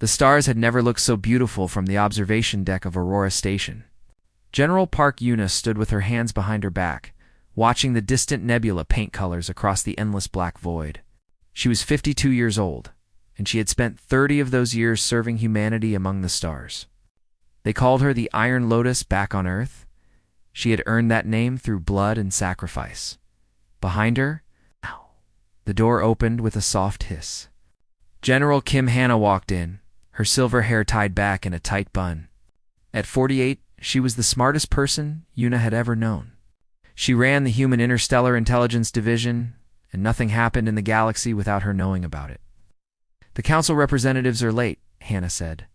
The stars had never looked so beautiful from the observation deck of Aurora Station. General Park Yuna stood with her hands behind her back, watching the distant nebula paint colors across the endless black void. She was 52 years old, and she had spent 30 of those years serving humanity among the stars. They called her the Iron Lotus back on Earth. She had earned that name through blood and sacrifice. Behind her, the door opened with a soft hiss. General Kim Hannah walked in, her silver hair tied back in a tight bun. At 48, she was the smartest person Yuna had ever known. She ran the Human Interstellar Intelligence Division, and nothing happened in the galaxy without her knowing about it. "The council representatives are late," Hannah said.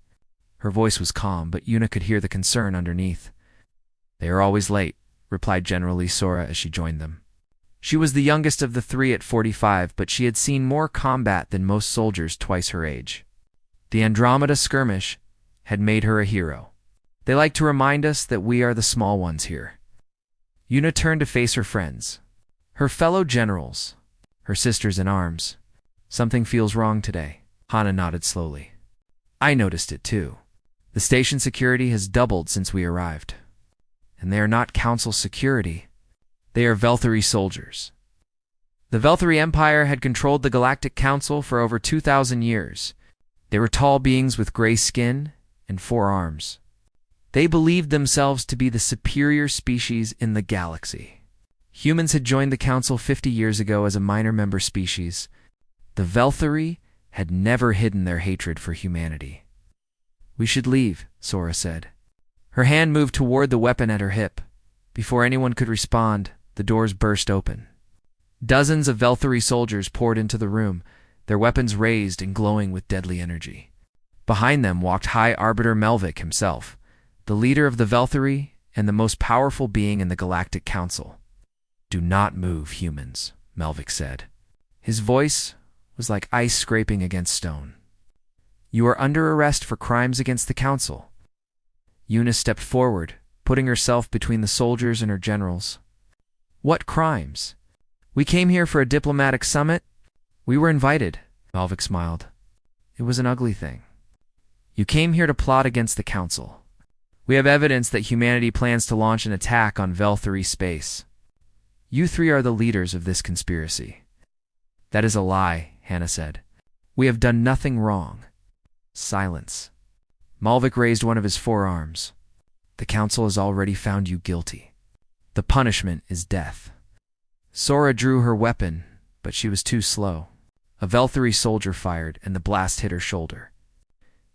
Her voice was calm, but Yuna could hear the concern underneath. "They are always late," replied General Lee Sora as she joined them. She was the youngest of the three at 45, but she had seen more combat than most soldiers twice her age. The Andromeda skirmish had made her a hero. "They like to remind us that we are the small ones here." Yuna turned to face her friends, her fellow generals, her sisters in arms. "Something feels wrong today." Hannah nodded slowly. "I noticed it too. The station security has doubled since we arrived. And they are not council security. They are Velthari soldiers." The Velthari Empire had controlled the Galactic Council for over 2,000 years. They were tall beings with gray skin and 4 arms. They believed themselves to be the superior species in the galaxy. Humans had joined the Council 50 years ago as a minor member species. The Velthari had never hidden their hatred for humanity. "We should leave," Sora said. Her hand moved toward the weapon at her hip. Before anyone could respond, the doors burst open. Dozens of Velthari soldiers poured into the room, their weapons raised and glowing with deadly energy. Behind them walked High Arbiter Melvik himself, the leader of the Velthari and the most powerful being in the Galactic Council. "Do not move, humans," Melvik said. His voice was like ice scraping against stone. "You are under arrest for crimes against the Council." Yuna stepped forward, putting herself between the soldiers and her generals. "What crimes? We came here for a diplomatic summit. We were invited," Melvik smiled. "It was an ugly thing. You came here to plot against the Council. We have evidence that humanity plans to launch an attack on Velthari space. You 3 are the leaders of this conspiracy." "That is a lie," Hannah said. "We have done nothing wrong." Silence. Malvik raised one of his 4 arms. "The Council has already found you guilty. The punishment is death." Sora drew her weapon, but she was too slow. A Velthari soldier fired, and the blast hit her shoulder.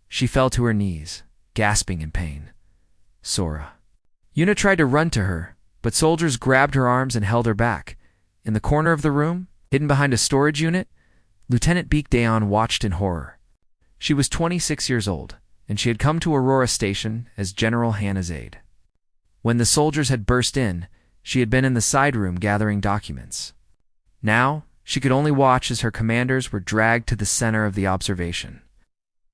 She fell to her knees, gasping in pain. Sora. Yuna tried to run to her, but soldiers grabbed her arms and held her back. In the corner of the room, hidden behind a storage unit, Lieutenant Beak Dayon watched in horror. She was 26 years old, and she had come to Aurora Station as General Hannah's aide. When the soldiers had burst in, she had been in the side room gathering documents. Now, she could only watch as her commanders were dragged to the center of the observation.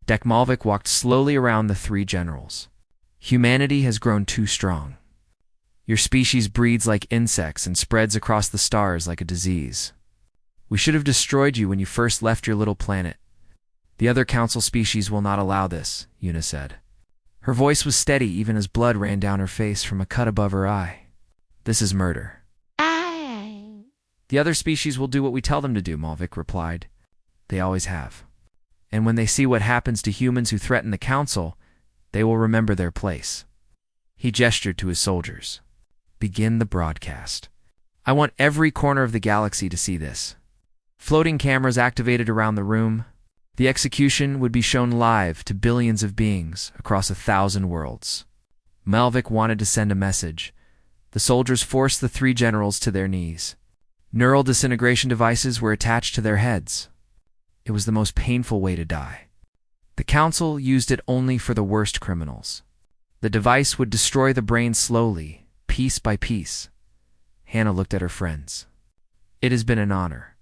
Malvik walked slowly around the 3 generals. "Humanity has grown too strong. Your species breeds like insects and spreads across the stars like a disease. We should have destroyed you when you first left your little planet. The other council species will not allow this," Yuna said. Her voice was steady even as blood ran down her face from a cut above her eye. "This is murder." "The other species will do what we tell them to do," Malvik replied. "They always have. And when they see what happens to humans who threaten the council, they will remember their place." He gestured to his soldiers. "Begin the broadcast. I want every corner of the galaxy to see this." Floating cameras activated around the room. The execution would be shown live to billions of beings across 1,000 worlds. Malvik wanted to send a message. The soldiers forced the 3 generals to their knees. Neural disintegration devices were attached to their heads. It was the most painful way to die. The council used it only for the worst criminals. The device would destroy the brain slowly, piece by piece. Hannah looked at her friends. "It has been an honor."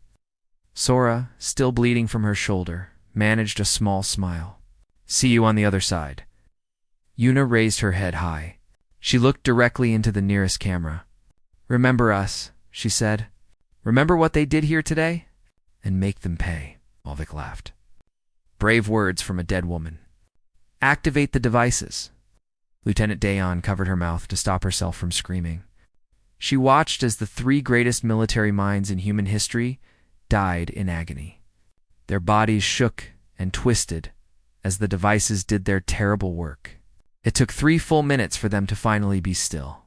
Sora, still bleeding from her shoulder, managed a small smile. "See you on the other side." Yuna raised her head high. She looked directly into the nearest camera. "Remember us," she said. "Remember what they did here today? And make them pay." Malvik laughed. Brave words from a dead woman. Activate the devices. Lieutenant Dayon covered her mouth to stop herself from screaming. She watched as the three greatest military minds in human history died in agony. Their bodies shook and twisted as the devices did their terrible work. It took 3 full minutes for them to finally be still.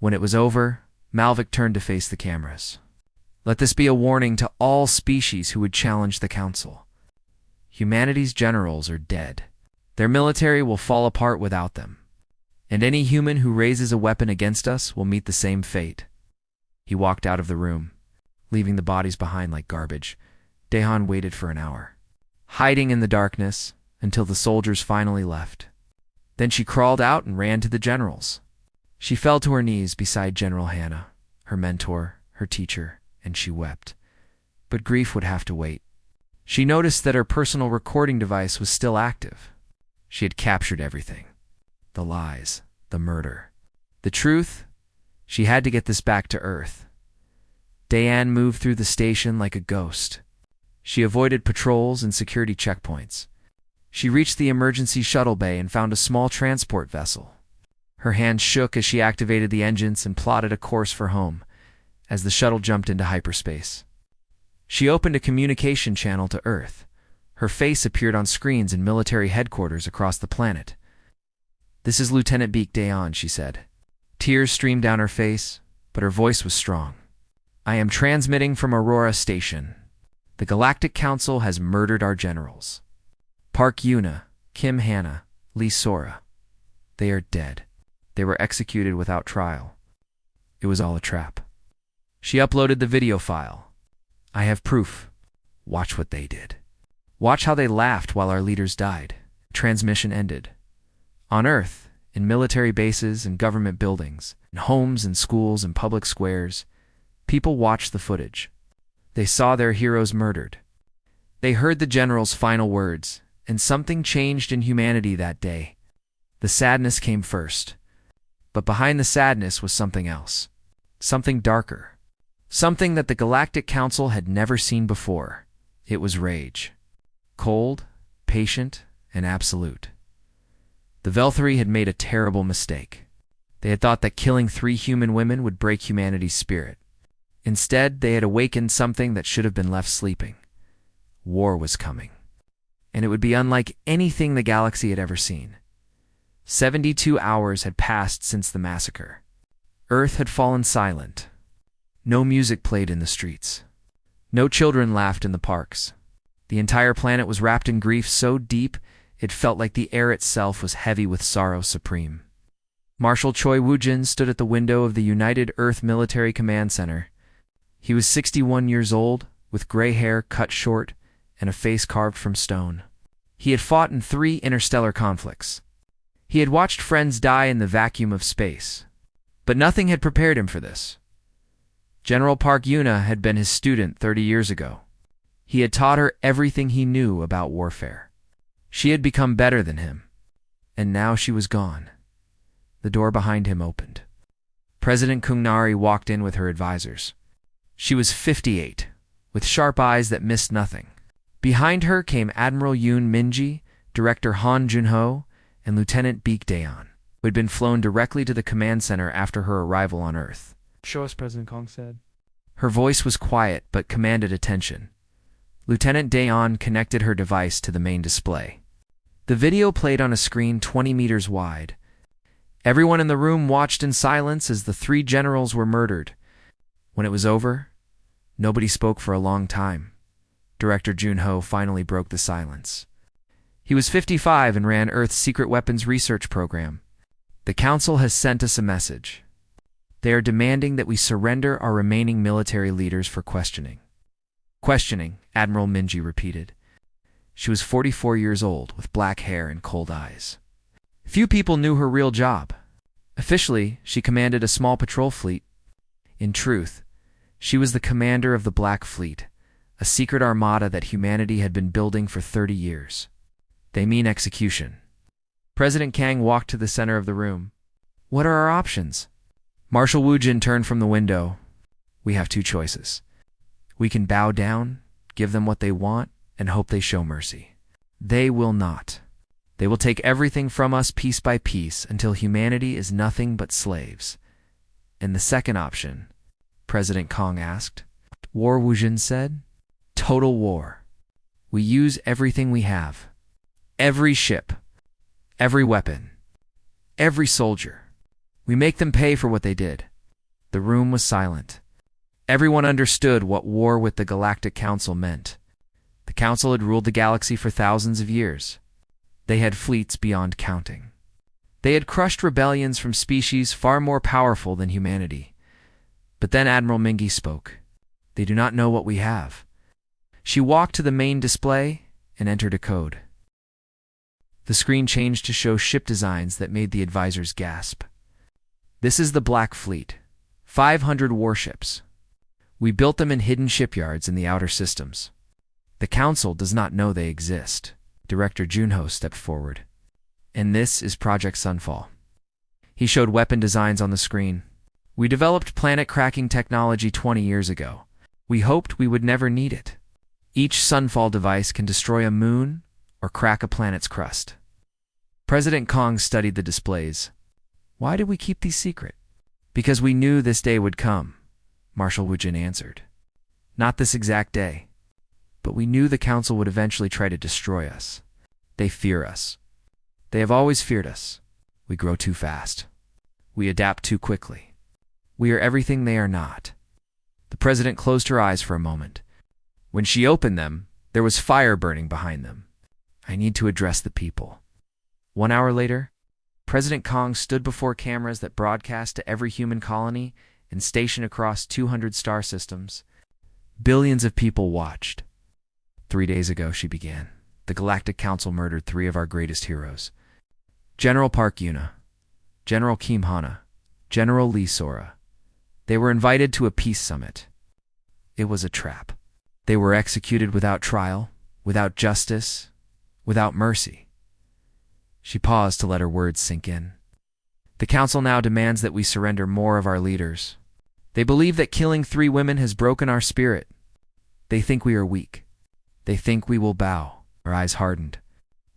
When it was over, Malvik turned to face the cameras. Let this be a warning to all species who would challenge the Council. Humanity's generals are dead. Their military will fall apart without them. And any human who raises a weapon against us will meet the same fate. He walked out of the room, leaving the bodies behind like garbage. Dayon waited for an hour, hiding in the darkness until the soldiers finally left. Then she crawled out and ran to the generals. She fell to her knees beside General Hannah, her mentor, her teacher, and she wept. But grief would have to wait. She noticed that her personal recording device was still active. She had captured everything. The lies, the murder. The truth? She had to get this back to Earth. Dayan moved through the station like a ghost. She avoided patrols and security checkpoints. She reached the emergency shuttle bay and found a small transport vessel. Her hands shook as she activated the engines and plotted a course for home as the shuttle jumped into hyperspace. She opened a communication channel to Earth. Her face appeared on screens in military headquarters across the planet. "This is Lieutenant Beak Dayon," she said. Tears streamed down her face, but her voice was strong. "I am transmitting from Aurora Station. The Galactic Council has murdered our generals. Park Yuna, Kim Hannah, Lee Sora. They are dead. They were executed without trial. It was all a trap." She uploaded the video file. "I have proof. Watch what they did. Watch how they laughed while our leaders died." Transmission ended. On Earth, in military bases and government buildings, in homes and schools and public squares, people watched the footage. They saw their heroes murdered. They heard the general's final words, and something changed in humanity that day. The sadness came first. But behind the sadness was something else. Something darker. Something that the Galactic Council had never seen before. It was rage. Cold, patient, and absolute. The Velthari had made a terrible mistake. They had thought that killing 3 human women would break humanity's spirit. Instead, they had awakened something that should have been left sleeping. War was coming. And it would be unlike anything the galaxy had ever seen. 72 hours had passed since the massacre. Earth had fallen silent. No music played in the streets. No children laughed in the parks. The entire planet was wrapped in grief so deep it felt like the air itself was heavy with sorrow supreme. Marshal Choi Woo-jin stood at the window of the United Earth Military Command Center. He was 61 years old, with gray hair cut short and a face carved from stone. He had fought in 3 interstellar conflicts. He had watched friends die in the vacuum of space. But nothing had prepared him for this. General Park Yuna had been his student 30 years ago. He had taught her everything he knew about warfare. She had become better than him. And now she was gone. The door behind him opened. President Kungnari walked in with her advisors. She was 58, with sharp eyes that missed nothing. Behind her came Admiral Yoon Minji, Director Han Junho, and Lieutenant Beak Dayon, who had been flown directly to the command center after her arrival on Earth. "Show us," President Kong said. Her voice was quiet but commanded attention. Lieutenant Dayon connected her device to the main display. The video played on a screen 20 meters wide. Everyone in the room watched in silence as the 3 generals were murdered. When it was over, nobody spoke for a long time. Director Junho finally broke the silence. He was 55 and ran Earth's secret weapons research program. "The Council has sent us a message. They are demanding that we surrender our remaining military leaders for questioning." "Questioning," Admiral Minji repeated. She was 44 years old, with black hair and cold eyes. Few people knew her real job. Officially, she commanded a small patrol fleet. In truth, she was the commander of the Black Fleet, a secret armada that humanity had been building for 30 years. "They mean execution." President Kang walked to the center of the room. "What are our options?" Marshal Woo-jin turned from the window. "We have 2 choices. We can bow down, give them what they want, and hope they show mercy. They will not. They will take everything from us piece by piece until humanity is nothing but slaves. And the second option? President Kong asked. War, Wu Jin said. Total war. We use everything we have. Every ship. Every weapon. Every soldier. We make them pay for what they did. The room was silent. Everyone understood what war with the Galactic Council meant. The Council had ruled the galaxy for thousands of years. They had fleets beyond counting. They had crushed rebellions from species far more powerful than humanity. But then Admiral Mingy spoke. They do not know what we have. She walked to the main display and entered a code. The screen changed to show ship designs that made the advisors gasp. This is the Black Fleet. 500 warships. We built them in hidden shipyards in the outer systems. The Council does not know they exist. Director Junho stepped forward. And this is Project Sunfall. He showed weapon designs on the screen. We developed planet-cracking technology 20 years ago. We hoped we would never need it. Each Sunfall device can destroy a moon or crack a planet's crust. President Kong studied the displays. Why did we keep these secret? Because we knew this day would come, Marshal Wu Jin answered. Not this exact day. But we knew the Council would eventually try to destroy us. They fear us. They have always feared us. We grow too fast. We adapt too quickly. We are everything they are not. The president closed her eyes for a moment. When she opened them, there was fire burning behind them. I need to address the people. 1 hour later, President Kong stood before cameras that broadcast to every human colony and stationed across 200 star systems. Billions of people watched. 3 days ago, she began. The Galactic Council murdered 3 of our greatest heroes. General Park Yuna, General Kim Hana, General Lee Sora. They were invited to a peace summit. It was a trap. They were executed without trial, without justice, without mercy. She paused to let her words sink in. The Council now demands that we surrender more of our leaders. They believe that killing 3 women has broken our spirit. They think we are weak. They think we will bow. Our eyes hardened.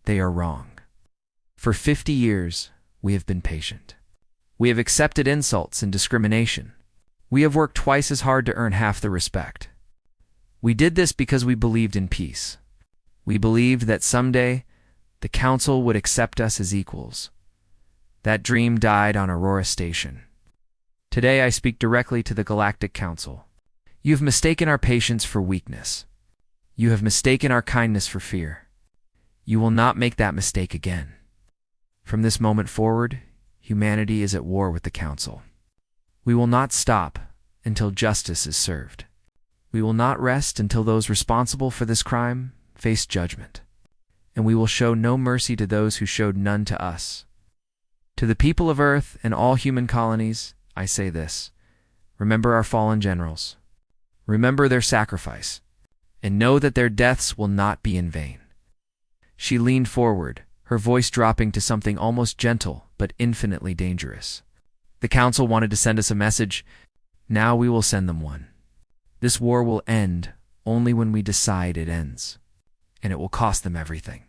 They are wrong. For 50 years, we have been patient. We have accepted insults and discrimination. We have worked twice as hard to earn half the respect. We did this because we believed in peace. We believed that someday the Council would accept us as equals. That dream died on Aurora Station. Today I speak directly to the Galactic Council. You have mistaken our patience for weakness. You have mistaken our kindness for fear. You will not make that mistake again. From this moment forward, humanity is at war with the Council. We will not stop until justice is served. We will not rest until those responsible for this crime face judgment. And we will show no mercy to those who showed none to us. To the people of Earth and all human colonies, I say this. Remember our fallen generals. Remember their sacrifice. And know that their deaths will not be in vain. She leaned forward, her voice dropping to something almost gentle but infinitely dangerous. The Council wanted to send us a message. Now we will send them one. This war will end only when we decide it ends. And it will cost them everything.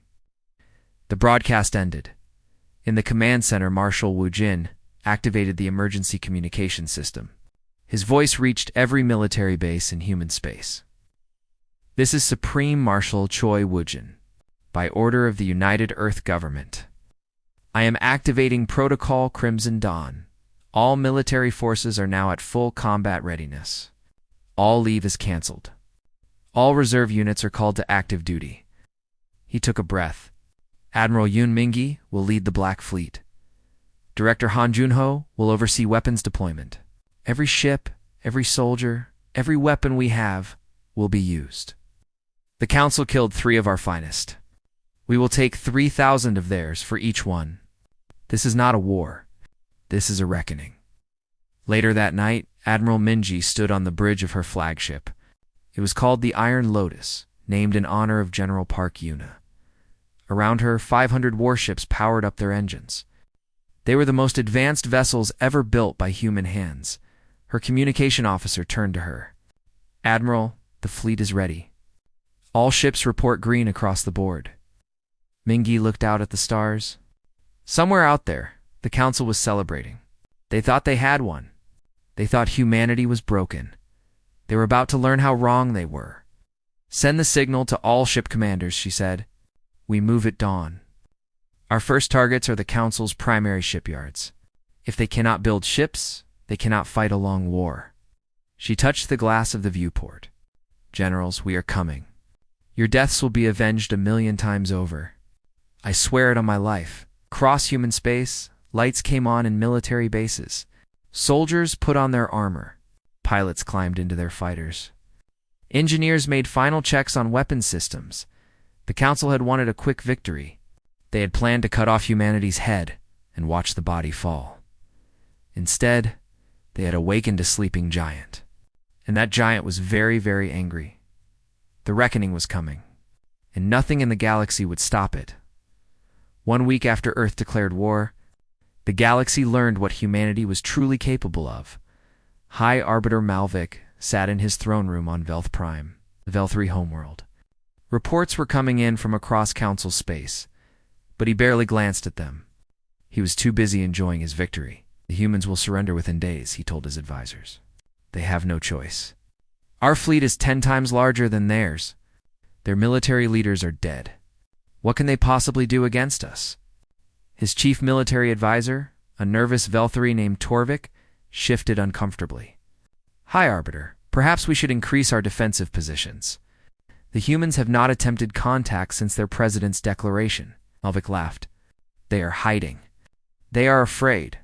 The broadcast ended. In the command center, Marshal Wu Jin activated the emergency communication system. His voice reached every military base in human space. This is Supreme Marshal Choi Wu-jin, by order of the United Earth Government. I am activating Protocol Crimson Dawn. All military forces are now at full combat readiness. All leave is canceled. All reserve units are called to active duty. He took a breath. Admiral Yoon Mingi will lead the Black Fleet. Director Han Junho will oversee weapons deployment. Every ship, every soldier, every weapon we have will be used. The Council killed 3 of our finest. We will take 3,000 of theirs for each one. This is not a war. This is a reckoning. Later that night, Admiral Minji stood on the bridge of her flagship. It was called the Iron Lotus, named in honor of General Park Yuna. Around her, 500 warships powered up their engines. They were the most advanced vessels ever built by human hands. Her communication officer turned to her. Admiral, the fleet is ready. All ships report green across the board. Mingi looked out at the stars. Somewhere out there, the council was celebrating. They thought they had won. They thought humanity was broken. They were about to learn how wrong they were. "Send the signal to all ship commanders," she said. "We move at dawn. Our first targets are the council's primary shipyards. If they cannot build ships, they cannot fight a long war." She touched the glass of the viewport. "Generals, we are coming. Your deaths will be avenged 1,000,000 times over. I swear it on my life." Across human space, lights came on in military bases. Soldiers put on their armor. Pilots climbed into their fighters. Engineers made final checks on weapons systems. The council had wanted a quick victory. They had planned to cut off humanity's head and watch the body fall. Instead, they had awakened a sleeping giant. And that giant was very, very angry. The reckoning was coming, and nothing in the galaxy would stop it. 1 week after Earth declared war, the galaxy learned what humanity was truly capable of. High Arbiter Malvik sat in his throne room on Velth Prime, the Velthri homeworld. Reports were coming in from across council space, but he barely glanced at them. He was too busy enjoying his victory. "The humans will surrender within days," he told his advisors. "They have no choice. Our fleet is 10 times larger than theirs. Their military leaders are dead. What can they possibly do against us?" His chief military advisor, a nervous Velthri named Torvik, shifted uncomfortably. "High Arbiter, perhaps we should increase our defensive positions. The humans have not attempted contact since their president's declaration." Malvik laughed. "They are hiding. They are afraid.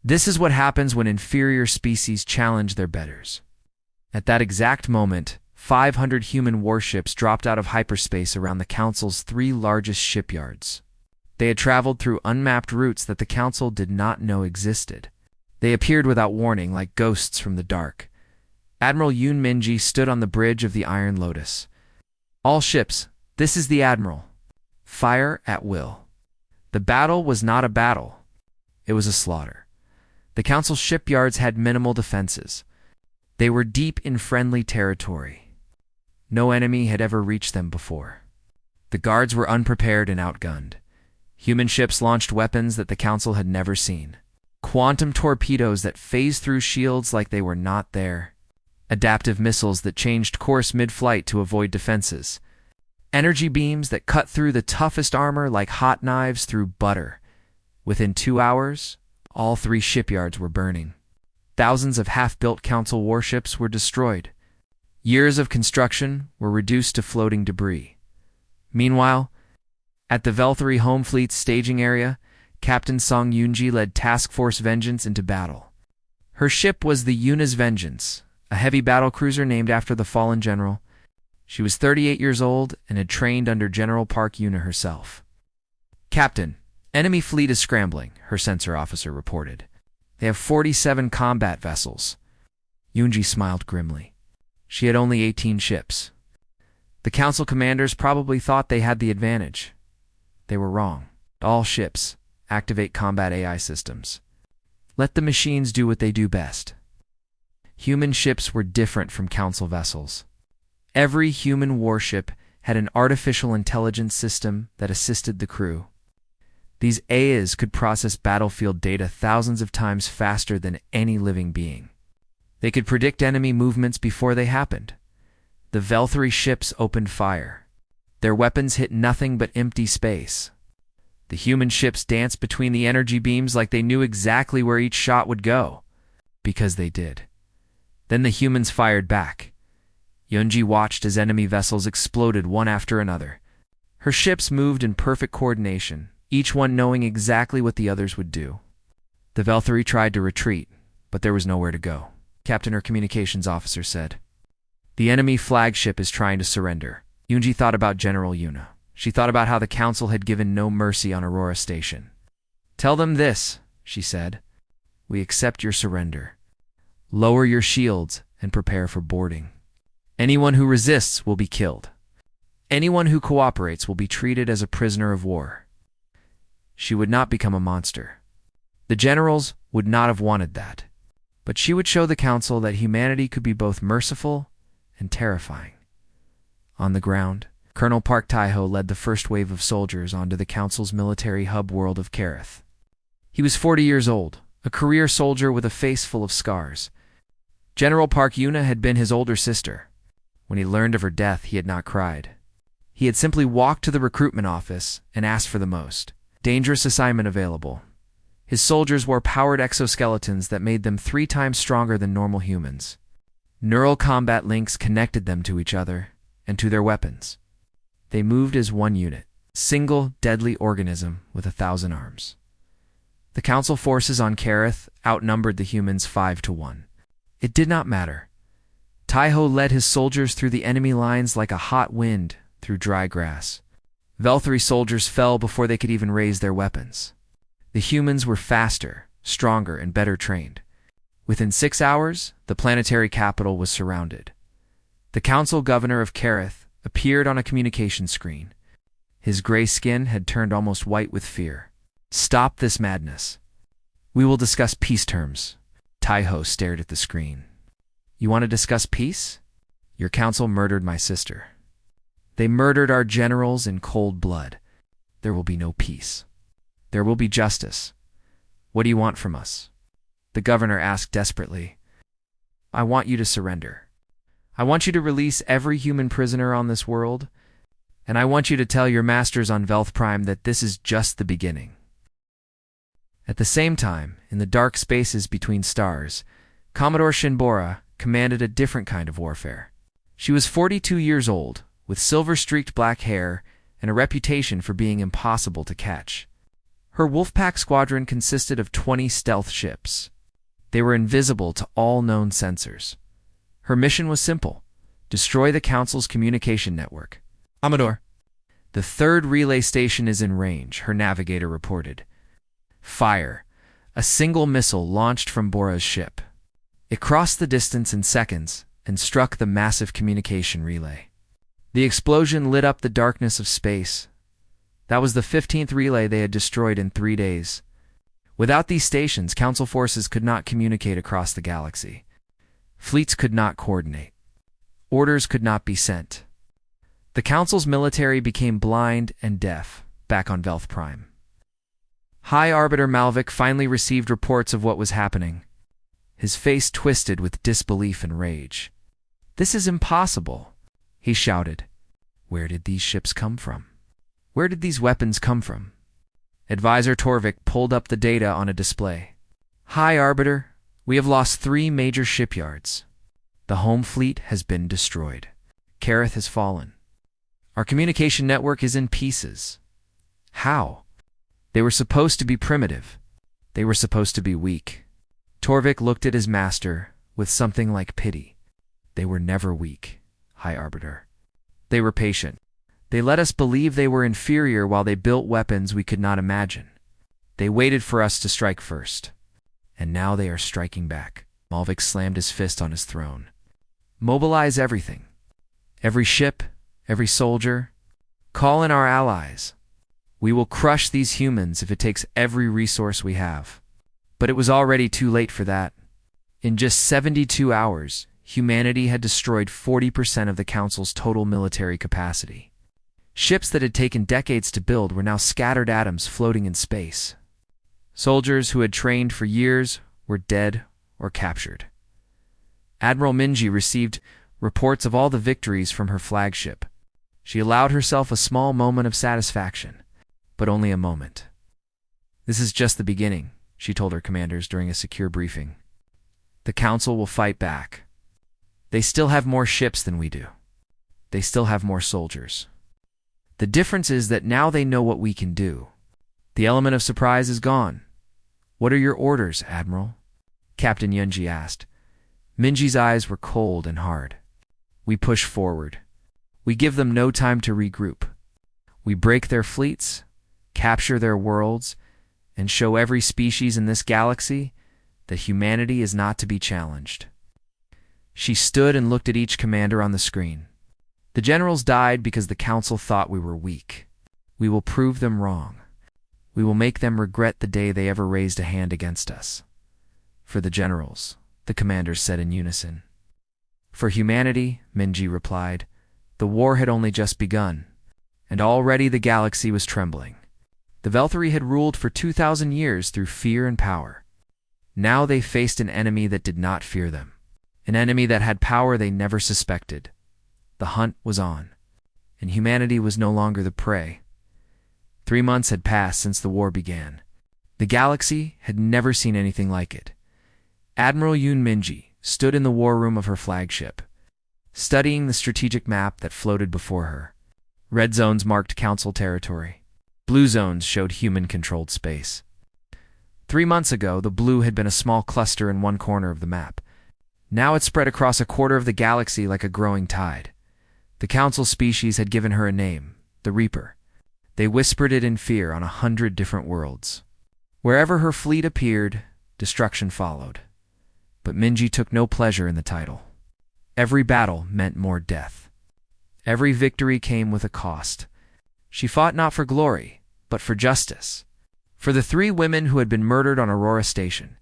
This is what happens when inferior species challenge their betters." At that exact moment, 500 human warships dropped out of hyperspace around the Council's 3 largest shipyards. They had traveled through unmapped routes that the Council did not know existed. They appeared without warning, like ghosts from the dark. Admiral Yoon Minji stood on the bridge of the Iron Lotus. "All ships, this is the Admiral. Fire at will." The battle was not a battle. It was a slaughter. The Council's shipyards had minimal defenses. They were deep in friendly territory. No enemy had ever reached them before. The guards were unprepared and outgunned. Human ships launched weapons that the Council had never seen. Quantum torpedoes that phased through shields like they were not there. Adaptive missiles that changed course mid-flight to avoid defenses. Energy beams that cut through the toughest armor like hot knives through butter. Within 2 hours, all 3 shipyards were burning. Thousands of half-built Council warships were destroyed. Years of construction were reduced to floating debris. Meanwhile, at the Velthri Home Fleet's staging area, Captain Song Yoonji led Task Force Vengeance into battle. Her ship was the Yuna's Vengeance, a heavy battlecruiser named after the fallen general. She was 38 years old and had trained under General Park Yuna herself. "Captain, enemy fleet is scrambling," her sensor officer reported. "They have 47 combat vessels." Yoonji smiled grimly. She had only 18 ships. The Council commanders probably thought they had the advantage. They were wrong. "All ships, activate combat AI systems. Let the machines do what they do best." Human ships were different from Council vessels. Every human warship had an artificial intelligence system that assisted the crew. These AIs could process battlefield data thousands of times faster than any living being. They could predict enemy movements before they happened. The Velthri ships opened fire. Their weapons hit nothing but empty space. The human ships danced between the energy beams like they knew exactly where each shot would go. Because they did. Then the humans fired back. Yoonji watched as enemy vessels exploded one after another. Her ships moved in perfect coordination, each one knowing exactly what the others would do. The Velthri tried to retreat, but there was nowhere to go. Captain, her communications officer, said. "The enemy flagship is trying to surrender." Yoonji thought about General Yuna. She thought about how the Council had given no mercy on Aurora Station. "Tell them this," she said. "We accept your surrender. Lower your shields and prepare for boarding. Anyone who resists will be killed. Anyone who cooperates will be treated as a prisoner of war." She would not become a monster. The generals would not have wanted that. But she would show the Council that humanity could be both merciful and terrifying. On the ground, Colonel Park Taiho led the first wave of soldiers onto the Council's military hub world of Kareth. He was 40 years old, a career soldier with a face full of scars. General Park Yuna had been his older sister. When he learned of her death, he had not cried. He had simply walked to the recruitment office and asked for the most dangerous assignment available. His soldiers wore powered exoskeletons that made them 3 times stronger than normal humans. Neural combat links connected them to each other and to their weapons. They moved as one unit, single deadly organism with 1,000 arms. The Council forces on Kareth outnumbered the humans 5-1. It did not matter. Taiho led his soldiers through the enemy lines like a hot wind through dry grass. Velthari soldiers fell before they could even raise their weapons. The humans were faster, stronger, and better trained. Within 6 hours, the planetary capital was surrounded. The Council Governor of Kareth appeared on a communication screen. His gray skin had turned almost white with fear. "Stop this madness. We will discuss peace terms." Taiho stared at the screen. "You want to discuss peace? Your council murdered my sister. They murdered our generals in cold blood. There will be no peace. There will be justice. What do you want from us?" The governor asked desperately. "I want you to surrender. I want you to release every human prisoner on this world, and I want you to tell your masters on Velth Prime that this is just the beginning." At the same time, in the dark spaces between stars, Commodore Shinbora commanded a different kind of warfare. She was 42 years old, with silver-streaked black hair and a reputation for being impossible to catch. Her Wolfpack squadron consisted of 20 stealth ships. They were invisible to all known sensors. Her mission was simple: destroy the Council's communication network. "Commodore, the 3rd relay station is in range," her navigator reported. Fire. A single missile launched from Bora's ship. It crossed the distance in seconds and struck the massive communication relay. The explosion lit up the darkness of space. That was the 15th relay they had destroyed in 3 days. Without these stations, Council forces could not communicate across the galaxy. Fleets could not coordinate. Orders could not be sent. The Council's military became blind and deaf back on Velth Prime. High Arbiter Malvik finally received reports of what was happening. His face twisted with disbelief and rage. "This is impossible," he shouted. "Where did these ships come from? Where did these weapons come from?" Advisor Torvik pulled up the data on a display. "High Arbiter, we have lost 3 major shipyards. The home fleet has been destroyed. Kareth has fallen. Our communication network is in pieces." "How?" "They were supposed to be primitive. They were supposed to be weak." Torvik looked at his master with something like pity. "They were never weak, High Arbiter. They were patient. They let us believe they were inferior while they built weapons we could not imagine. They waited for us to strike first. And now they are striking back." Malvik slammed his fist on his throne. "Mobilize everything. Every ship, every soldier. Call in our allies. We will crush these humans if it takes every resource we have." But it was already too late for that. In just 72 hours, humanity had destroyed 40% of the Council's total military capacity. Ships that had taken decades to build were now scattered atoms floating in space. Soldiers who had trained for years were dead or captured. Admiral Minji received reports of all the victories from her flagship. She allowed herself a small moment of satisfaction, but only a moment. "This is just the beginning," she told her commanders during a secure briefing. "The Council will fight back. They still have more ships than we do. They still have more soldiers. The difference is that now they know what we can do. The element of surprise is gone." "What are your orders, Admiral?" Captain Yunji asked. Minji's eyes were cold and hard. "We push forward. We give them no time to regroup. We break their fleets, capture their worlds, and show every species in this galaxy that humanity is not to be challenged." She stood and looked at each commander on the screen. "The generals died because the Council thought we were weak. We will prove them wrong. We will make them regret the day they ever raised a hand against us." "For the generals," the commanders said in unison. "For humanity," Minji replied, The war had only just begun, and already the galaxy was trembling. The Velthari had ruled for 2,000 years through fear and power. Now they faced an enemy that did not fear them, an enemy that had power they never suspected. The hunt was on, and humanity was no longer the prey. 3 months had passed since the war began. The galaxy had never seen anything like it. Admiral Yoon Minji stood in the war room of her flagship, studying the strategic map that floated before her. Red zones marked Council territory. Blue zones showed human-controlled space. 3 months ago, the blue had been a small cluster in one corner of the map. Now it spread across a quarter of the galaxy like a growing tide. The Council species had given her a name, the Reaper. They whispered it in fear on 100 different worlds. Wherever her fleet appeared, destruction followed. But Minji took no pleasure in the title. Every battle meant more death. Every victory came with a cost. She fought not for glory, but for justice. For the 3 women who had been murdered on Aurora Station,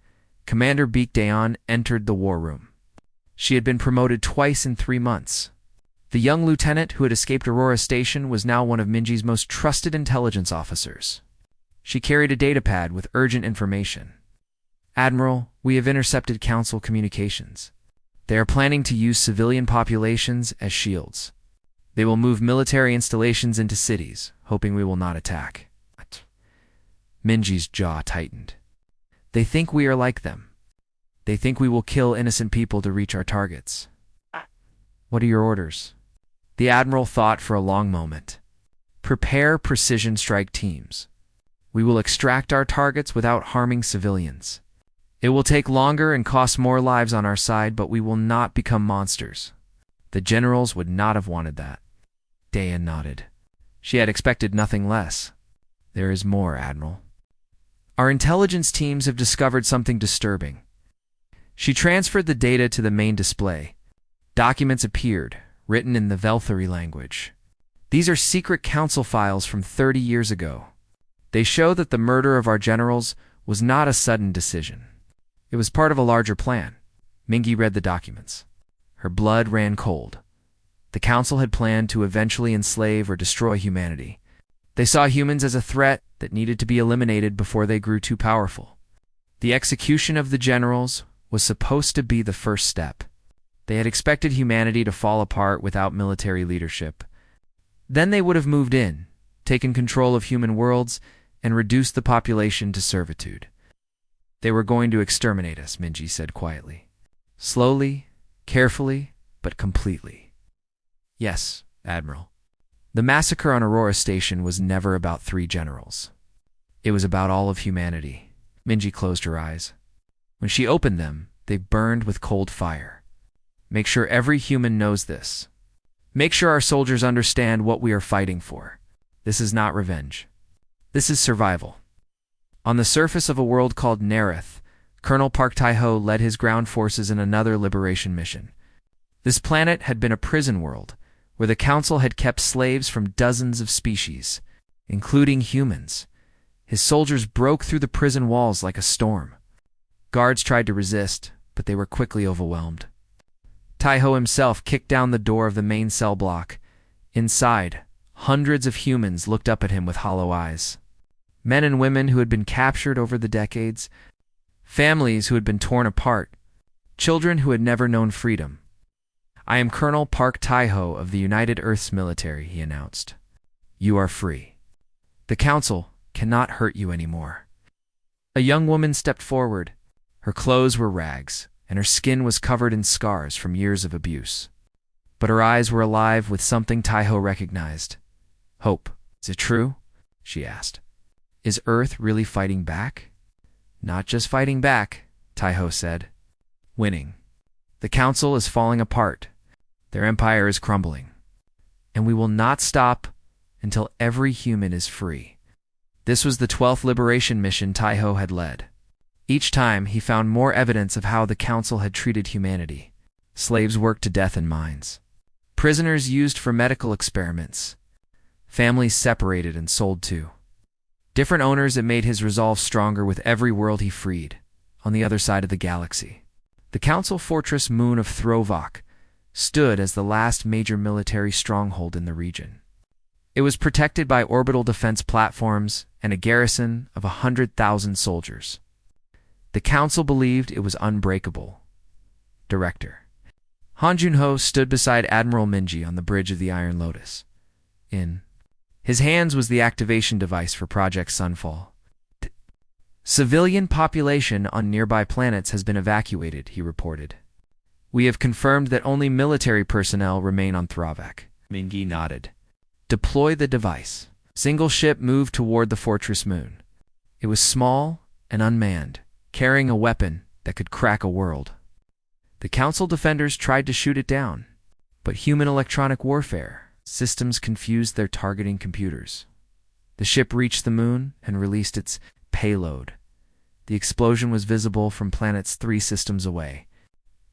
Commander Baek Daeon entered the war room. She had been promoted twice in 3 months. The young lieutenant who had escaped Aurora Station was now one of Minji's most trusted intelligence officers. She carried a datapad with urgent information. Admiral, we have intercepted Council communications. They are planning to use civilian populations as shields. They will move military installations into cities, hoping we will not attack. Minji's jaw tightened. They think we are like them. They think we will kill innocent people to reach our targets. What are your orders? The Admiral thought for a long moment. Prepare precision strike teams. We will extract our targets without harming civilians. It will take longer and cost more lives on our side, but we will not become monsters. The generals would not have wanted that. Daeon nodded. She had expected nothing less. There is more, Admiral. Our intelligence teams have discovered something disturbing. She transferred the data to the main display. Documents appeared, written in the Velthari language. These are secret council files from 30 years ago. They show that the murder of our generals was not a sudden decision. It was part of a larger plan. Minji read the documents. Her blood ran cold. The council had planned to eventually enslave or destroy humanity. They saw humans as a threat that needed to be eliminated before they grew too powerful. The execution of the generals was supposed to be the first step. They had expected humanity to fall apart without military leadership. Then they would have moved in, taken control of human worlds, and reduced the population to servitude. They were going to exterminate us, Minji said quietly. Slowly, carefully, but completely. Yes, Admiral. The massacre on Aurora Station was never about 3 generals. It was about all of humanity. Minji closed her eyes. When she opened them, they burned with cold fire. Make sure every human knows this. Make sure our soldiers understand what we are fighting for. This is not revenge. This is survival. On the surface of a world called Nareth, Colonel Park Tae-ho led his ground forces in another liberation mission. This planet had been a prison world, where the Council had kept slaves from dozens of species, including humans. His soldiers broke through the prison walls like a storm. Guards tried to resist, but they were quickly overwhelmed. Tae-ho himself kicked down the door of the main cell block. Inside, hundreds of humans looked up at him with hollow eyes. Men and women who had been captured over the decades, families who had been torn apart, children who had never known freedom. I am Colonel Park Tae-ho of the United Earths Military, he announced. You are free. The Council cannot hurt you anymore. A young woman stepped forward. Her clothes were rags, and her skin was covered in scars from years of abuse. But her eyes were alive with something Tae-ho recognized. Hope. Is it true? She asked. Is Earth really fighting back? Not just fighting back, Tae-ho said. Winning. The Council is falling apart. Their empire is crumbling. And we will not stop until every human is free. This was the 12th liberation mission Tae-ho had led. Each time, he found more evidence of how the Council had treated humanity. Slaves worked to death in mines. Prisoners used for medical experiments. Families separated and sold too. Different owners that made his resolve stronger with every world he freed, on the other side of the galaxy. The Council fortress moon of Throvok, stood as the last major military stronghold in the region. It was protected by orbital defense platforms and a garrison of 100,000 soldiers. The council believed it was unbreakable. Director Han Junho stood beside Admiral Minji on the bridge of the Iron Lotus. In his hands was the activation device for Project Sunfall. The civilian population on nearby planets has been evacuated, he reported. We have confirmed that only military personnel remain on Thravak. Mingi nodded. Deploy the device. Single ship moved toward the fortress moon. It was small and unmanned, carrying a weapon that could crack a world. The council defenders tried to shoot it down, but human electronic warfare systems confused their targeting computers. The ship reached the moon and released its payload. The explosion was visible from planet's 3 systems away.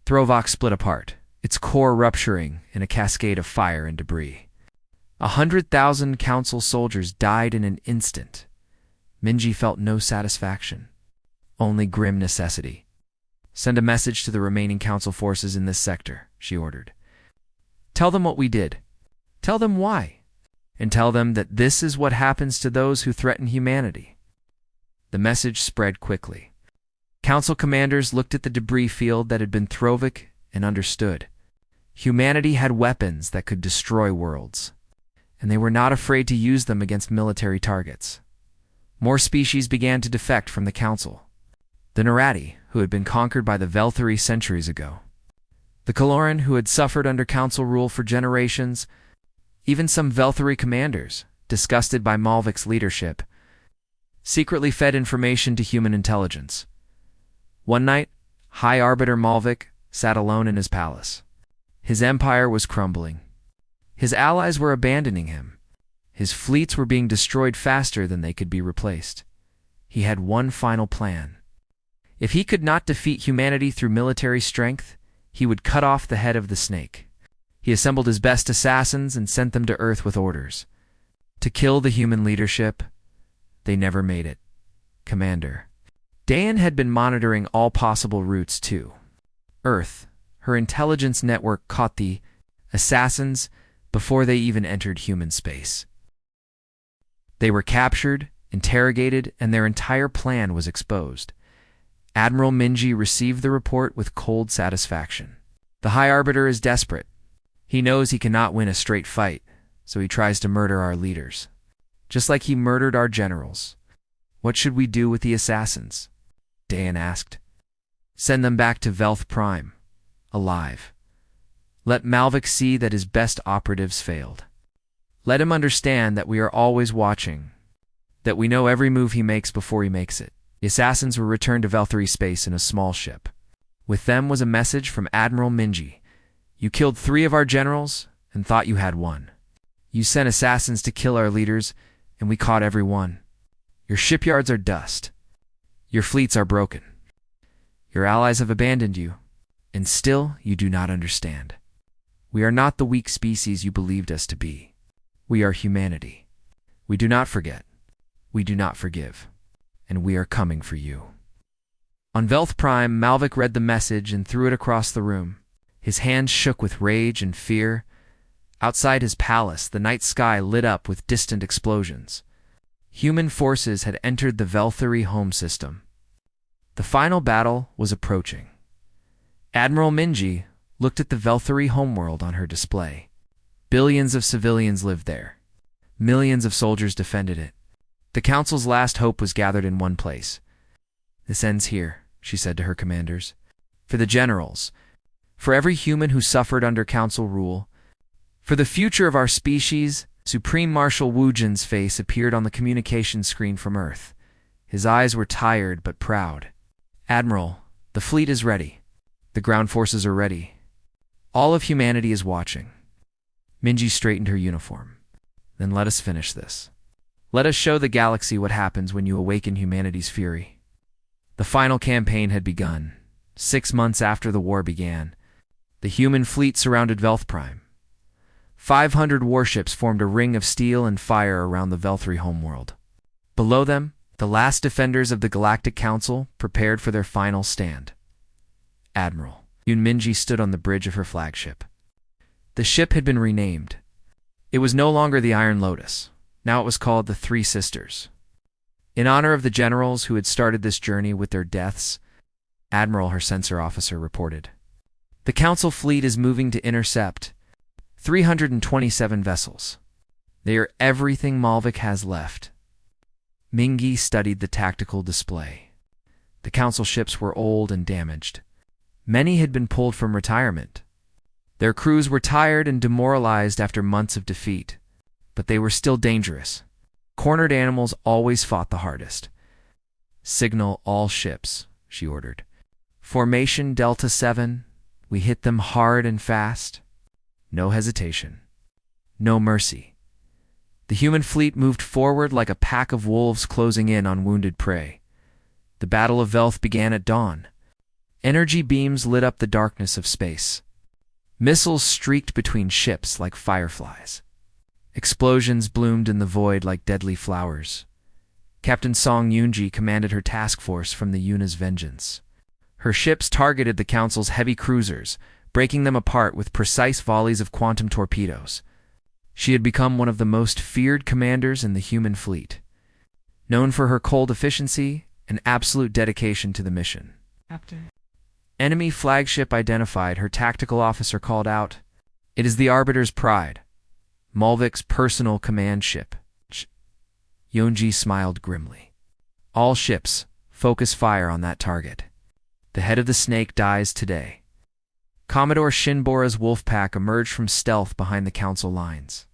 Thravak split apart, its core rupturing in a cascade of fire and debris. 100,000 council soldiers died in an instant. Minji felt no satisfaction, only grim necessity. Send a message to the remaining council forces in this sector, she ordered. Tell them what we did. Tell them why. And tell them that this is what happens to those who threaten humanity. The message spread quickly. Council commanders looked at the debris field that had been Thravak and understood. Humanity had weapons that could destroy worlds, and they were not afraid to use them against military targets. More species began to defect from the council. The Narati, who had been conquered by the Velthari centuries ago. The Kaloran, who had suffered under council rule for generations. Even some Velthari commanders, disgusted by Malvik's leadership, secretly fed information to human intelligence. One night, High Arbiter Malvik sat alone in his palace. His empire was crumbling. His allies were abandoning him. His fleets were being destroyed faster than they could be replaced. He had one final plan. If he could not defeat humanity through military strength, he would cut off the head of the snake. He assembled his best assassins and sent them to Earth with orders to kill the human leadership. They never made it. Commander Dayan had been monitoring all possible routes to Earth. Her intelligence network caught the assassins before they even entered human space. They were captured, interrogated, and their entire plan was exposed. Admiral Minji received the report with cold satisfaction. The High Arbiter is desperate. He knows he cannot win a straight fight, so he tries to murder our leaders, just like he murdered our generals. What should we do with the assassins? Dayan asked. Send them back to Velth Prime, alive. Let Malvik see that his best operatives failed. Let him understand that we are always watching, that we know every move he makes before he makes it. The assassins were returned to Velthari space in a small ship. With them was a message from Admiral Minji. You killed 3 of our generals and thought you had 1. You sent assassins to kill our leaders, and we caught every one. Your shipyards are dust. Your fleets are broken. Your allies have abandoned you, and still you do not understand. We are not the weak species you believed us to be. We are humanity. We do not forget. We do not forgive. And we are coming for you. On Velth Prime, Malvik read the message and threw it across the room. His hands shook with rage and fear. Outside his palace, the night sky lit up with distant explosions. Human forces had entered the Velthari home system. The final battle was approaching. Admiral Minji looked at the Velthari homeworld on her display. Billions of civilians lived there. Millions of soldiers defended it. The council's last hope was gathered in one place. This ends here, she said to her commanders. For the generals, for every human who suffered under council rule, for the future of our species, Supreme Marshal Wujin's face appeared on the communication screen from Earth. His eyes were tired but proud. Admiral, the fleet is ready. The ground forces are ready. All of humanity is watching. Minji straightened her uniform. Then let us finish this. Let us show the galaxy what happens when you awaken humanity's fury. The final campaign had begun. 6 months after the war began, the human fleet surrounded Velth Prime. 500 warships formed a ring of steel and fire around the Velthari homeworld. Below them, the last defenders of the Galactic Council prepared for their final stand. Admiral Minji stood on the bridge of her flagship. The ship had been renamed. It was no longer the Iron Lotus. Now it was called the Three Sisters. In honor of the generals who had started this journey with their deaths, Admiral, her censor officer, reported. The Council fleet is moving to intercept 327 vessels. They are everything Malvik has left. Mingi studied the tactical display. The Council ships were old and damaged. Many had been pulled from retirement. Their crews were tired and demoralized after months of defeat, but they were still dangerous. Cornered animals always fought the hardest. Signal all ships, she ordered. Formation Delta 7, we hit them hard and fast. No hesitation. No mercy. The human fleet moved forward like a pack of wolves closing in on wounded prey. The Battle of Velth began at dawn. Energy beams lit up the darkness of space. Missiles streaked between ships like fireflies. Explosions bloomed in the void like deadly flowers. Captain Song Yunji commanded her task force from the Yuna's Vengeance. Her ships targeted the Council's heavy cruisers, breaking them apart with precise volleys of quantum torpedoes. She had become one of the most feared commanders in the human fleet, known for her cold efficiency and absolute dedication to the mission. Captain. Enemy flagship identified, her tactical officer called out. It is the Arbiter's Pride, Malvik's personal command ship. Yonji smiled grimly. All ships, focus fire on that target. The head of the snake dies today. Commodore Shinbora's wolf pack emerged from stealth behind the Council lines.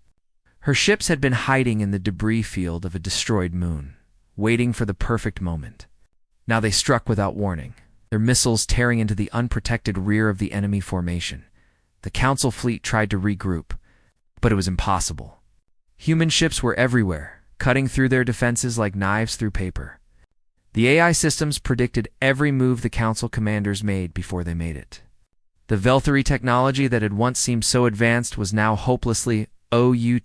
Her ships had been hiding in the debris field of a destroyed moon, waiting for the perfect moment. Now they struck without warning, their missiles tearing into the unprotected rear of the enemy formation. The Council fleet tried to regroup, but it was impossible. Human ships were everywhere, cutting through their defenses like knives through paper. The AI systems predicted every move the Council commanders made before they made it. The Velthari technology that had once seemed so advanced was now hopelessly outmatched.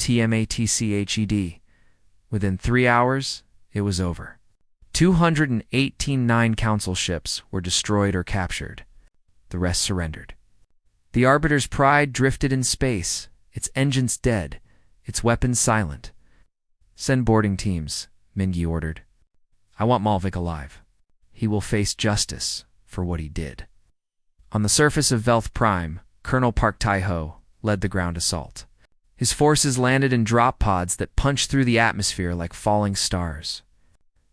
Within 3 hours, it was over. 218 Council ships were destroyed or captured. The rest surrendered. The Arbiter's Pride drifted in space, its engines dead, its weapons silent. Send boarding teams, Mingi ordered. I want Malvik alive. He will face justice for what he did. On the surface of Velth Prime, Colonel Park Tai-ho led the ground assault. His forces landed in drop pods that punched through the atmosphere like falling stars.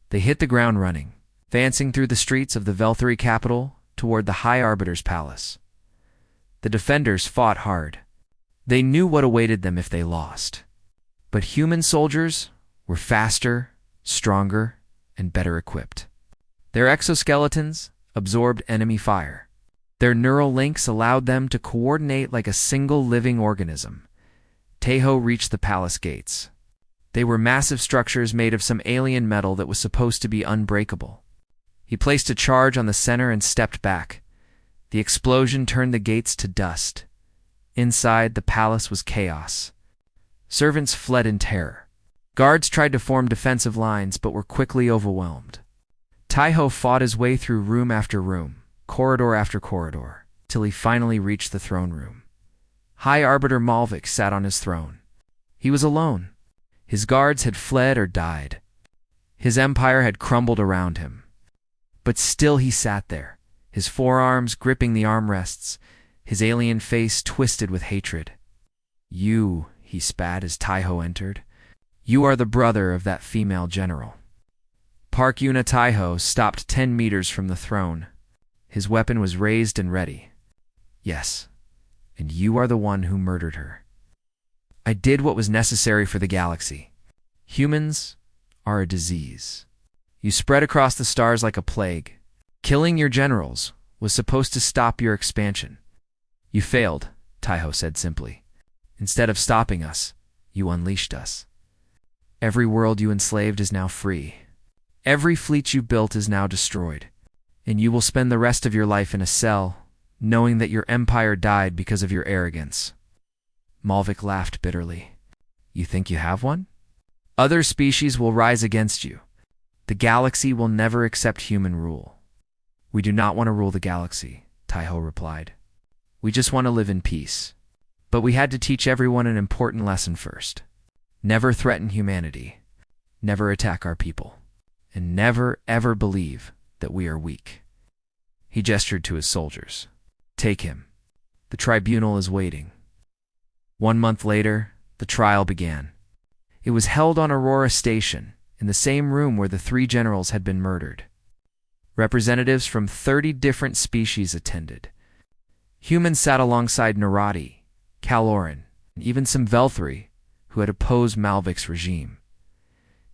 They hit the ground running, advancing through the streets of the Velthari capital toward the High Arbiter's Palace. The defenders fought hard. They knew what awaited them if they lost. But human soldiers were faster, stronger, and better equipped. Their exoskeletons absorbed enemy fire. Their neural links allowed them to coordinate like a single living organism. Tai-ho reached the palace gates. They were massive structures made of some alien metal that was supposed to be unbreakable. He placed a charge on the center and stepped back. The explosion turned the gates to dust. Inside, the palace was chaos. Servants fled in terror. Guards tried to form defensive lines but were quickly overwhelmed. Tai-ho fought his way through room after room, corridor after corridor, till he finally reached the throne room. High Arbiter Malvik sat on his throne. He was alone. His guards had fled or died. His empire had crumbled around him. But still he sat there, his forearms gripping the armrests, his alien face twisted with hatred. You, he spat as Tai-ho entered. You are the brother of that female general. Park Yuna Tai-ho stopped 10 meters from the throne. His weapon was raised and ready. Yes, and you are the one who murdered her. I did what was necessary for the galaxy. Humans are a disease. You spread across the stars like a plague. Killing your generals was supposed to stop your expansion. You failed, Tai-ho said simply. Instead of stopping us, you unleashed us. Every world you enslaved is now free. Every fleet you built is now destroyed. And you will spend the rest of your life in a cell, knowing that your empire died because of your arrogance. Malvik laughed bitterly. You think you have one? Other species will rise against you. The galaxy will never accept human rule. We do not want to rule the galaxy, Tai-ho replied. We just want to live in peace. But we had to teach everyone an important lesson first. Never threaten humanity. Never attack our people. And never, ever believe that we are weak. He gestured to his soldiers. Take him. The tribunal is waiting. 1 month later, the trial began. It was held on Aurora Station, in the same room where the 3 generals had been murdered. Representatives from 30 different species attended. Humans sat alongside Narati, Caloran, and even some Velthri, who had opposed Malvik's regime.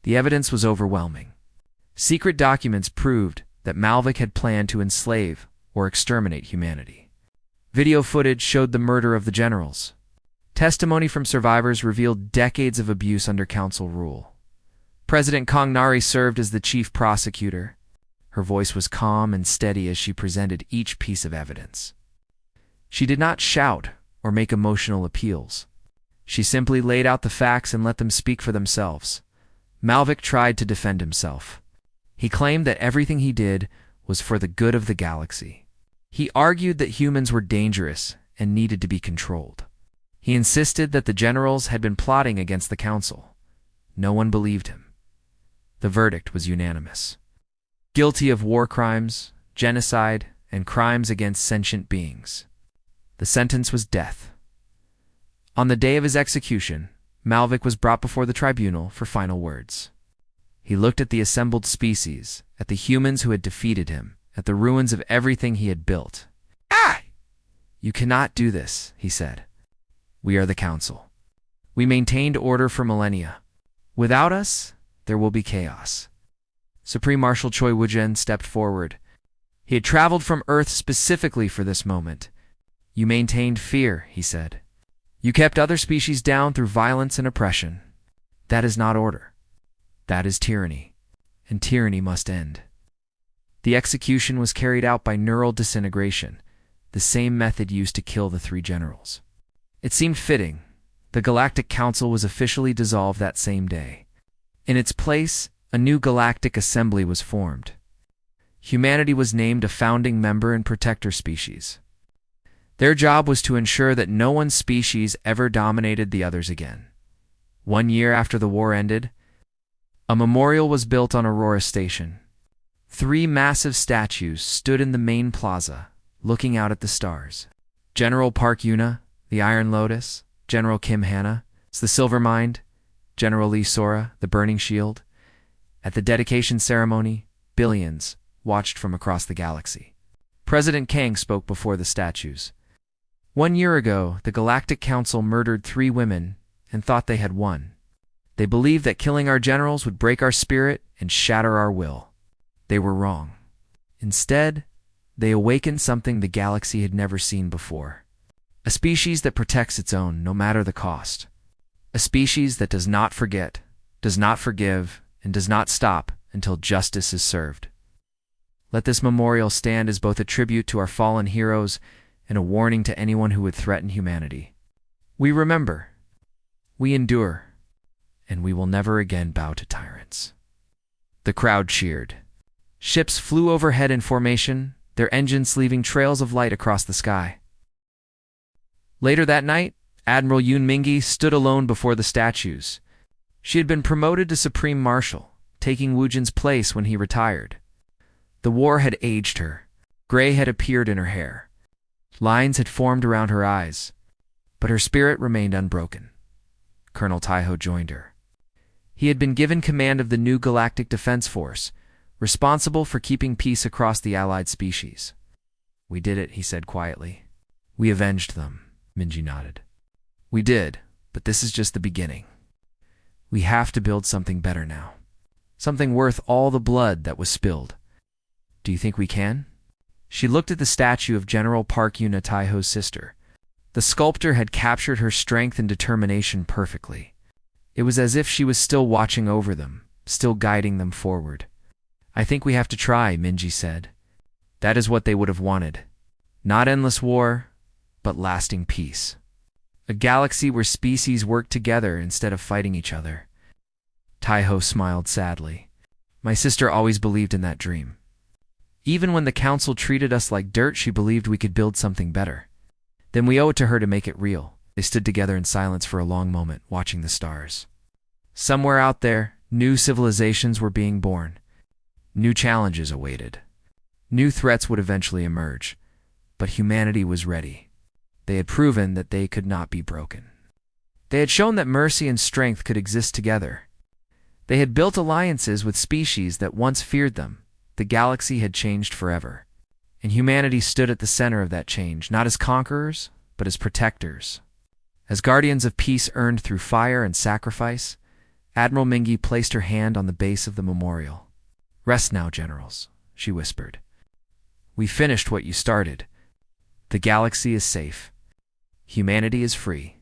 The evidence was overwhelming. Secret documents proved that Malvik had planned to enslave or exterminate humanity. Video footage showed the murder of the generals. Testimony from survivors revealed decades of abuse under council rule. President Kongnari served as the chief prosecutor. Her voice was calm and steady as she presented each piece of evidence. She did not shout or make emotional appeals. She simply laid out the facts and let them speak for themselves. Malvik tried to defend himself. He claimed that everything he did was for the good of the galaxy. He argued that humans were dangerous and needed to be controlled. He insisted that the generals had been plotting against the council. No one believed him. The verdict was unanimous. Guilty of war crimes, genocide, and crimes against sentient beings. The sentence was death. On the day of his execution, Malvik was brought before the tribunal for final words. He looked at the assembled species, at the humans who had defeated him, at the ruins of everything he had built. "Ah! You cannot do this," he said. "We are the council. We maintained order for millennia. Without us, there will be chaos." Supreme Marshal Choi Woo-jin stepped forward. He had traveled from Earth specifically for this moment. "You maintained fear," he said. "You kept other species down through violence and oppression. That is not order. That is tyranny, and tyranny must end." The execution was carried out by neural disintegration, the same method used to kill the 3 generals. It seemed fitting. The Galactic Council was officially dissolved that same day. In its place, a new Galactic Assembly was formed. Humanity was named a founding member and protector species. Their job was to ensure that no one species ever dominated the others again. 1 year after the war ended, a memorial was built on Aurora Station. 3 massive statues stood in the main plaza, looking out at the stars. General Park Yuna, the Iron Lotus, General Kim Hanna, the Silver Mind, General Lee Sora, the Burning Shield. At the dedication ceremony, billions watched from across the galaxy. President Kang spoke before the statues. 1 year ago, the Galactic Council murdered 3 women and thought they had won. They believed that killing our generals would break our spirit and shatter our will. They were wrong. Instead, they awakened something the galaxy had never seen before. A species that protects its own, no matter the cost. A species that does not forget, does not forgive, and does not stop until justice is served. Let this memorial stand as both a tribute to our fallen heroes and a warning to anyone who would threaten humanity. We remember, we endure, and we will never again bow to tyrants. The crowd cheered. Ships flew overhead in formation, their engines leaving trails of light across the sky. Later that night, Admiral Yoon Mingi stood alone before the statues. She had been promoted to Supreme Marshal, taking Woo-jin's place when he retired. The war had aged her. Gray had appeared in her hair. Lines had formed around her eyes, but her spirit remained unbroken. Colonel Taiho joined her. He had been given command of the new Galactic Defense Force, responsible for keeping peace across the allied species. "We did it," he said quietly. "We avenged them," Minji nodded. "We did, but this is just the beginning. We have to build something better now. Something worth all the blood that was spilled. Do you think we can?" She looked at the statue of General Park Yuna Taiho's sister. The sculptor had captured her strength and determination perfectly. It was as if she was still watching over them, still guiding them forward. "I think we have to try," Minji said. "That is what they would have wanted. Not endless war, but lasting peace. A galaxy where species work together instead of fighting each other." Taiho smiled sadly. "My sister always believed in that dream. Even when the council treated us like dirt, she believed we could build something better. Then we owe it to her to make it real." They stood together in silence for a long moment, watching the stars. Somewhere out there, new civilizations were being born. New challenges awaited. New threats would eventually emerge. But humanity was ready. They had proven that they could not be broken. They had shown that mercy and strength could exist together. They had built alliances with species that once feared them. The galaxy had changed forever. And humanity stood at the center of that change, not as conquerors, but as protectors. As guardians of peace earned through fire and sacrifice, Admiral Mingy placed her hand on the base of the memorial. "Rest now, generals," she whispered. "We finished what you started. The galaxy is safe. Humanity is free.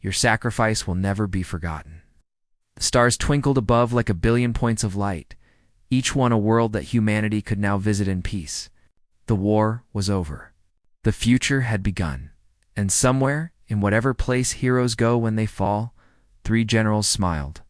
Your sacrifice will never be forgotten." The stars twinkled above like a billion points of light, each one a world that humanity could now visit in peace. The war was over. The future had begun. And somewhere, in whatever place heroes go when they fall, three generals smiled.